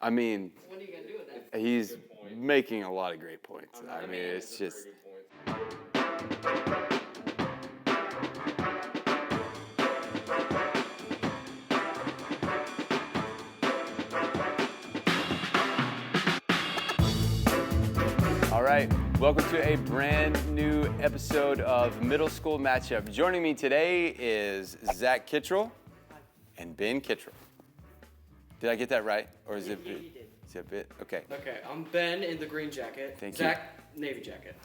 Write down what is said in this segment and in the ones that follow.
I mean, What are you gonna do with that? he's making a lot of great points. I mean, it's just. All right, welcome to a brand new episode of Middle School Matchup. Joining me today is Zach Kittrell and Ben Kittrell. Did I get that right, or is it? You did. Is it a bit? Okay. Okay, I'm Ben in the green jacket. Thank you. Zach, navy jacket.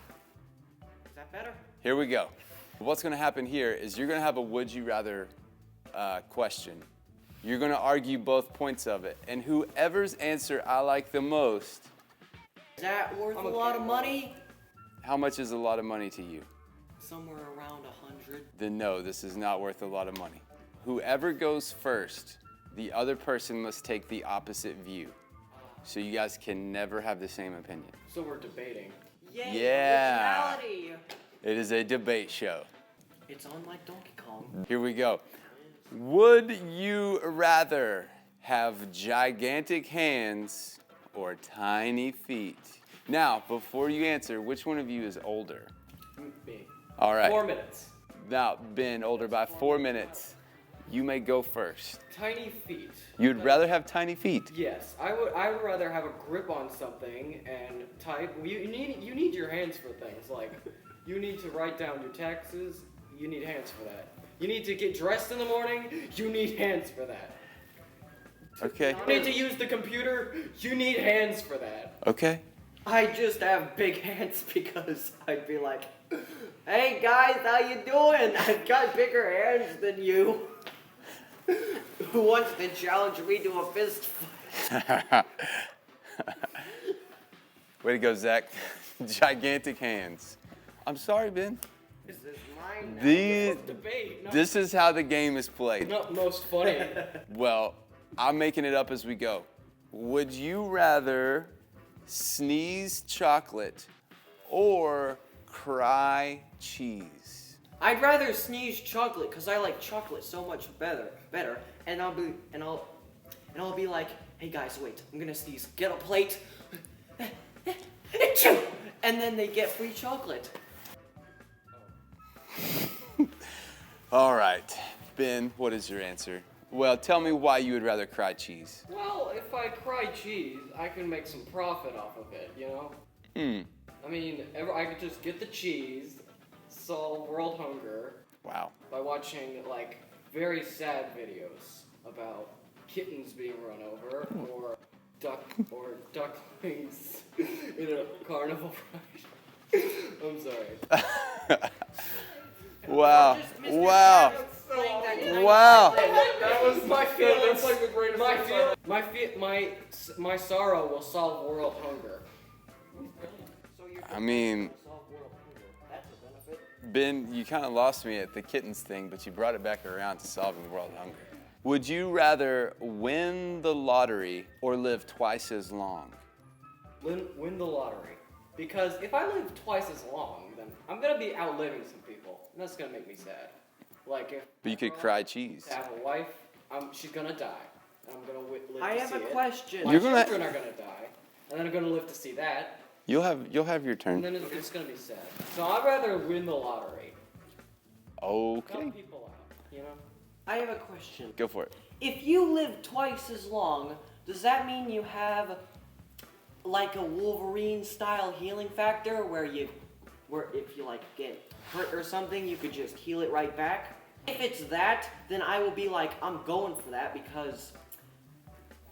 Is that better? Here we go. What's going to happen here is you're going to have a would you rather question. You're going to argue both points of it, and whoever's answer I like the most. Is that worth a lot of money? How much is a lot of money to you? Somewhere around 100. Then no, this is not worth a lot of money. Whoever goes first, the other person must take the opposite view. So you guys can never have the same opinion. So we're debating. Yay, Yeah. originality. It is a debate show. It's on like Donkey Kong. Here we go. Would you rather have gigantic hands or tiny feet? Now, before you answer, which one of you is older? Me. All right. 4 minutes. Now, Ben, older by 4 minutes. You may go first. Tiny feet. You'd rather have tiny feet? Yes, I would rather have a grip on something and type. You need your hands for things like you need to write down your taxes. You need hands for that. You need to get dressed in the morning. You need hands for that. Okay. You need to use the computer. You need hands for that. Okay. I just have big hands because I'd be like, hey guys, how you doing? I've got bigger hands than you. Who wants to challenge me to a fist fight? Way to go, Zach. Gigantic hands. I'm sorry, Ben. This is mine now. Debate. Not, This is how the game is played. not most funny. Well, I'm making it up as we go. Would you rather sneeze chocolate or cry cheese? I'd rather sneeze chocolate because I like chocolate so much better. And I'll be like, hey guys, wait, I'm gonna sneeze. Get a plate. And then they get free chocolate. All right. Ben, what is your answer? Well, tell me why you would rather cry cheese. Well, if I cry cheese, I can make some profit off of it, you know? I mean, I could just get the cheese, solve world hunger Wow. by watching, like, very sad videos about kittens being run over or ducklings in a carnival ride. I'm sorry. Wow. Wow. Wow. That was my feelings. That's like the greatest. My sorrow will solve world hunger. I mean, Solve world hunger. That's a benefit. Ben, you kind of lost me at the kittens thing, but you brought it back around to solving world hunger. Would you rather win the lottery or live twice as long? Win the lottery. Because if I live twice as long, then I'm gonna be outliving some people. And that's gonna make me sad. Like if But you could cry cheese. I have a wife, she's gonna die. And I'm gonna live I to have see a it. question. My You're gonna- children are gonna die, and then I'm gonna live to see that. You'll have your And turn. then it's gonna be sad. So I'd rather win the lottery. Help Okay. people out, you know? I have a question. Go for it. If you live twice as long, does that mean you have like a Wolverine style healing factor where if you like get hurt or something, you could just heal it right back? If it's that, then I will be like, I'm going for that because,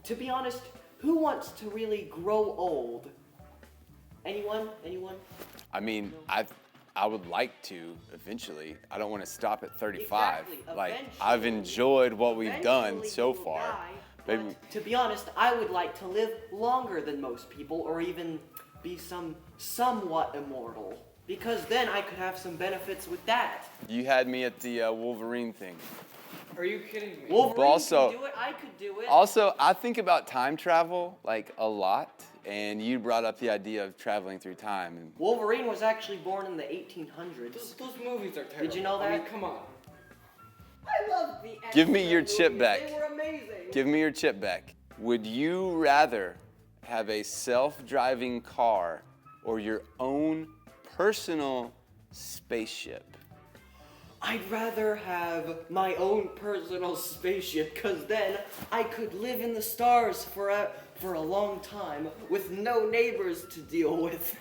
to be honest, who wants to really grow old? Anyone? I mean, I would like to eventually. I don't want to stop at 35. Exactly. Like Eventually. I've enjoyed what we've done Eventually so you will far. die, Maybe but to be honest, I would like to live longer than most people, or even be somewhat immortal, because then I could have some benefits with that. you had me at the Wolverine thing. Are you kidding me? Wolverine also- can do it. I could do it. Also, I think about time travel like a lot, and you brought up the idea of traveling through time. And Wolverine was actually born in the 1800s. Those movies are terrible. Did you know I mean, that? come on. I love the Give me your X-Men chip movies. back. They were amazing. give me your chip back. Would you rather have a self-driving car or your own personal spaceship? I'd rather have my own personal spaceship, because then I could live in the stars for a long time with no neighbors to deal with.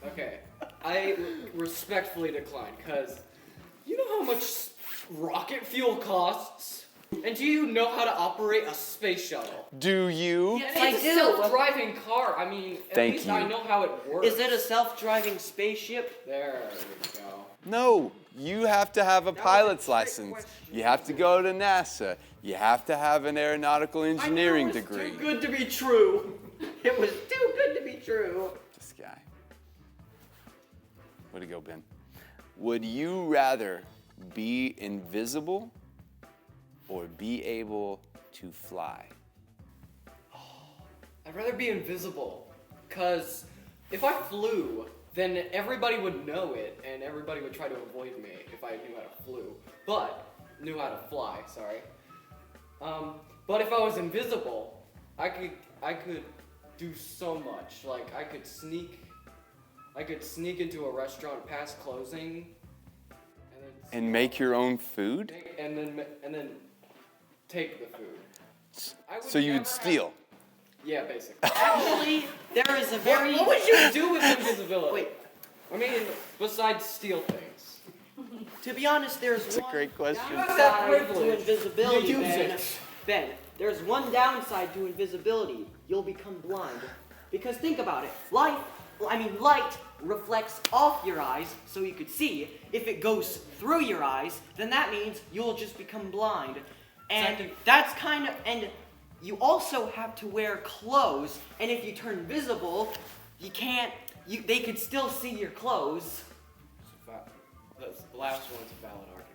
Okay, I respectfully decline, because you know how much rocket fuel costs? And do you know how to operate a space shuttle? Do you? Yeah, I it's do. a self-driving car. I mean, at Thank least you. I know how it works. Is it a self-driving spaceship? There we go. No, you have to have a was a pilot's trick license. question. You have to go to NASA. You have to have an aeronautical engineering I knew it was degree. Too good to be true. It was too good to be true. This guy. Way to go, Ben. Would you rather be invisible or be able to fly? I'd rather be invisible, because if I flew, then everybody would know it, and everybody would try to avoid me if I knew how to fly, sorry. But if I was invisible, I could do so much. Like, I could sneak into a restaurant past closing, And make your own food? and then take the food. I would So you never would steal? Yeah, basically. Actually, there is a very. What would you do with invisibility? Wait, I mean, besides steal things. to be honest, there's That's a one great question. You have that downside to privilege. invisibility, You use Ben. it. Ben, there's one downside to invisibility. You'll become blind. Because think about it. Light reflects off your eyes so you could see. If it goes through your eyes, then that means you'll just become blind. And Second. that's kind of, and you also have to wear clothes, and if you turn visible, they could still see your clothes. The last one's a valid argument.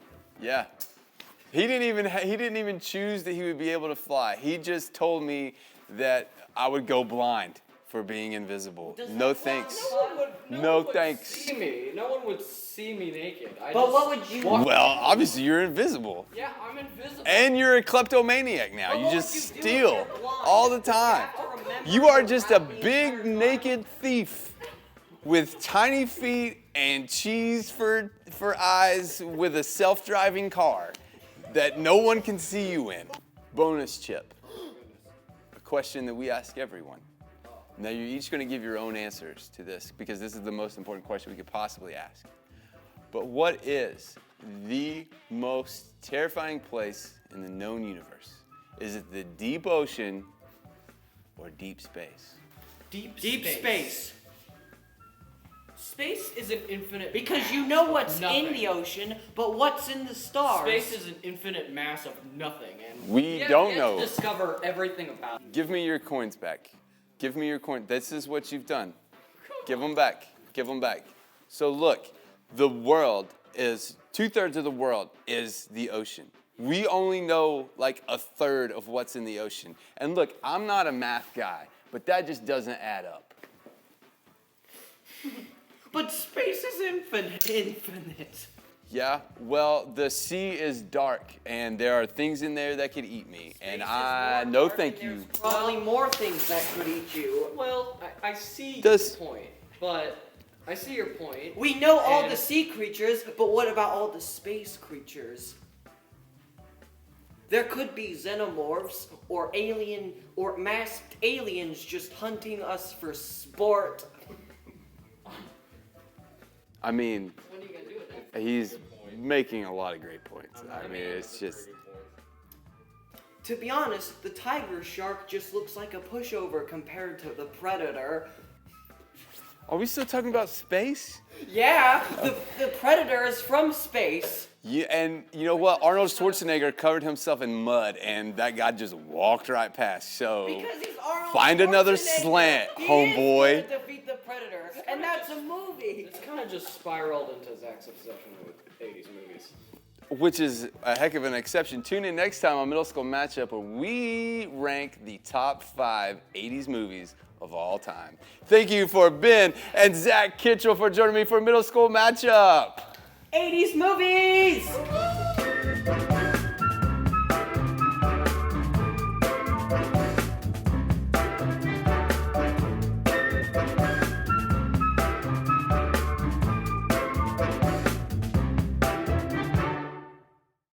Yeah. He didn't even choose that he would be able to fly. He just told me that I would go blind for being invisible. Does No that- thanks. No No one would thanks. See me. No one would see me naked. But what would you- Well, obviously you're invisible. Yeah, I'm invisible. And you're a kleptomaniac now. But You what just would you do if steal you're blind? all the You time. have to remember You are to just a have the big entire time. naked thief with tiny feet and cheese for eyes with a self-driving car that no one can see you in. Bonus chip. A question that we ask everyone. Now you're each going to give your own answers to this because this is the most important question we could possibly ask. But what is the most terrifying place in the known universe? Is it the deep ocean or deep space? Deep space. Space is an infinite. Because you know what's Nothing. in the ocean, but what's in the stars? Space is an infinite mass of nothing, and We have don't yet know. to discover everything about it. Give me your coins back. Give me your coin. This is what you've done. Give them back. Give them back. So look, the world is, 2/3 of the world is the ocean. We only know like a third of what's in the ocean. And look, I'm not a math guy, but that just doesn't add up. But space is infinite. Yeah, well, the sea is dark, and there are things in there that could eat me, and no thank you. There's probably more things that could eat you. Well, I see Does- your point, but I see your point. We know all And- the sea creatures, but what about all the space creatures? There could be xenomorphs or masked aliens just hunting us for sport. I mean, What are you gonna do with that? he's making a lot of great points. I mean, it's just... To be honest, the tiger shark just looks like a pushover compared to the predator. Are we still talking about space? Yeah, the predator is from space. Yeah, and you know what? Arnold Schwarzenegger covered himself in mud, and that guy just walked right past. So Because he's Arnold find another Schwarzenegger. slant, He homeboy. is gonna defeat the predator, and that's a movie. It's kind of just spiraled into Zach's obsession with 80s movies. Which is a heck of an exception. Tune in next time on Middle School Matchup, where we rank the top 5 80s movies of all time. Thank you for Ben and Zach Kitchell for joining me for Middle School Matchup. 80s movies!